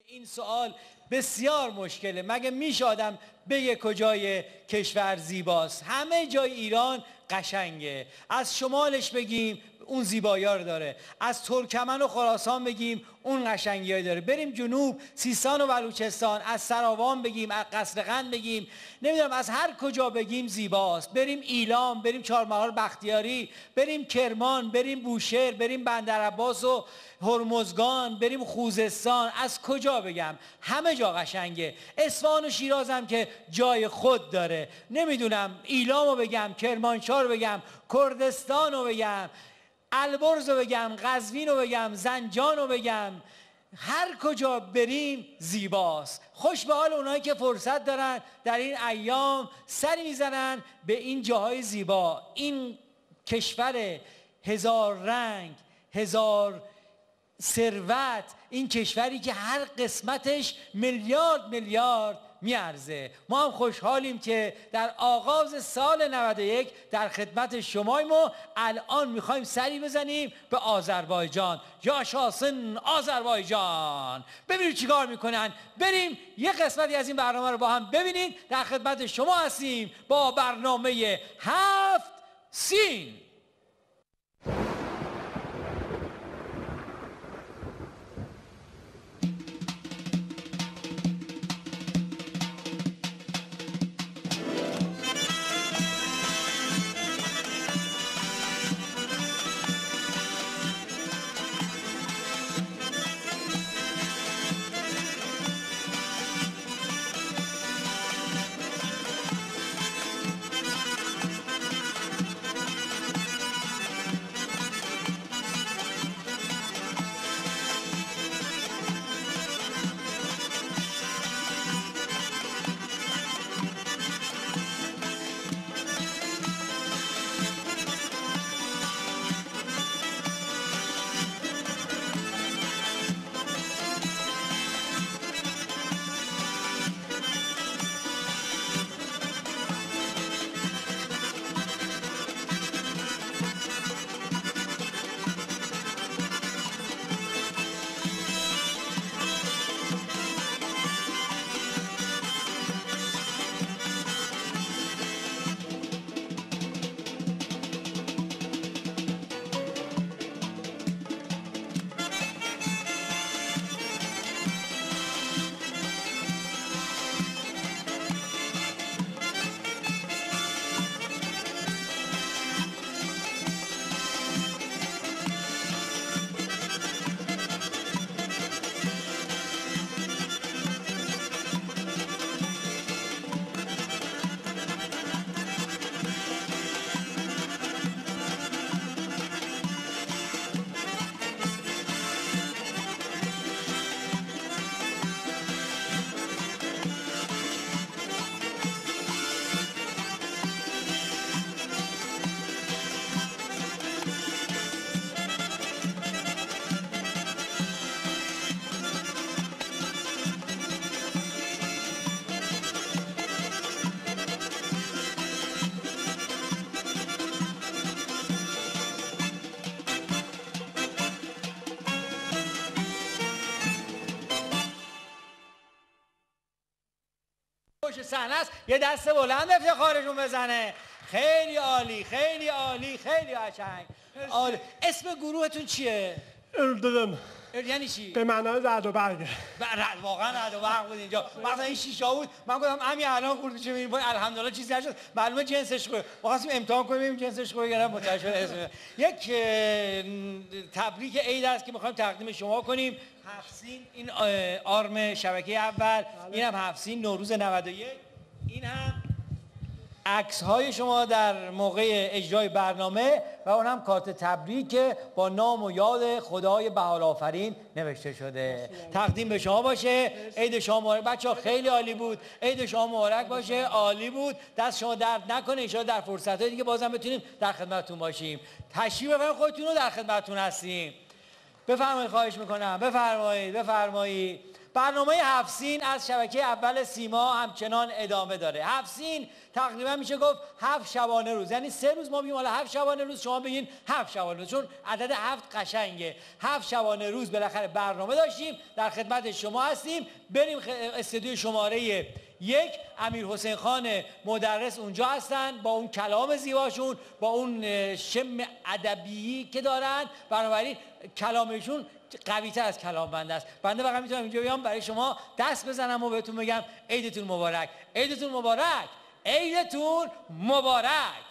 این سوال بسیار مشکله. مگه میشه آدم بگه کجای کشور زیباست؟ همه جای ایران قشنگه. از شمالش بگیم اون زیبایی‌ها رو داره، از ترکمن و خراسان بگیم اون قشنگی‌ها داره، بریم جنوب سیستان و بلوچستان، از سراوان بگیم، از قصرقند بگیم، نمیدونم از هر کجا بگیم زیباست. بریم ایلام، بریم چهارمحال بختیاری، بریم کرمان، بریم بوشهر، بریم بندرعباس و هرمزگان، بریم خوزستان، از کجا بگم همه جا قشنگه. اصفهان و شیراز هم که جای خود داره. نمیدونم ایلامو بگم، کرمانشاه رو بگم، کردستان رو بگم، البرز رو بگم، قزوین رو بگم، زنجان رو بگم، هر کجا بریم زیباست. خوش به حال اونایی که فرصت دارن در این ایام سری میزنن به این جاهای زیبا. این کشور هزار رنگ، هزار ثروت، این کشوری که هر قسمتش میلیارد میلیارد میارزه. ما هم خوشحالیم که در آغاز سال 91 در خدمت شماییم و الان میخوایم سری بزنیم به آذربایجان. یاشاسن آذربایجان. ببینید چیکار میکنن. بریم یه قسمتی از این برنامه رو با هم ببینید. در خدمت شما هستیم با برنامه 7 سین. صحنه است یه دست بلند افتخارشون بزنه. خیلی عالی، خیلی عالی، خیلی قشنگ. عالی. اسم گروهتون چیه؟ اردلم. یعنی چی؟ به معنای رعد و برگه. واقعا رعد و برق بود اینجا. مثلا این شیشه بود، من گفتم همین الان خورد چه می‌بینیم، الحمدلله چیزی نشد. معلومه جنسش خوبه. خواستیم امتحان کنیم ببینیم جنسش خوبه یا نه. متوجه شد اسم. یک تبریک عید است که می‌خوایم تقدیم شما کنیم. 7 سین این آرم شبکه اول، اینم 7 سین نوروز 91. این هم عکس های شما در موقع اجرای برنامه و اون هم کارت تبریک که با نام و یاد خدای بهار آفرین نوشته شده. تقدیم به شما باشه. عید شما مبارک بچه‌ها. خیلی عالی بود. عید شما مبارک باشه. عالی بود. دست شما درد نکنه. ان شاءالله در فرصت‌های دیگه بازم بتونیم در خدمتتون باشیم. تشریف ببرید خودتون رو، در خدمتتون هستیم. بفرمایید، خواهش میکنم. بفرمایید، بفرمایید. برنامه هفسین از شبکه اول سیما همچنان ادامه داره. هفسین تقریبا میشه گفت 7 شبانه روز، یعنی 3 روز ما بگیم حالا 7 شبانه روز، شما بگین 7 شبانه روز، چون عدد 7 قشنگه. 7 شبانه روز بالاخره برنامه داشتیم، در خدمت شما هستیم. بریم استودیو شماره 1. امیر حسین خان مدرس اونجا هستن با اون کلام زیباشون، با اون شم ادبی که دارن، بنابراین کلامشون قوی‌تر از کلام بنده است. بنده فقط میتونم اینجا بیام برای شما دست بزنم و بهتون بگم عیدتون مبارک، عیدتون مبارک، عیدتون مبارک.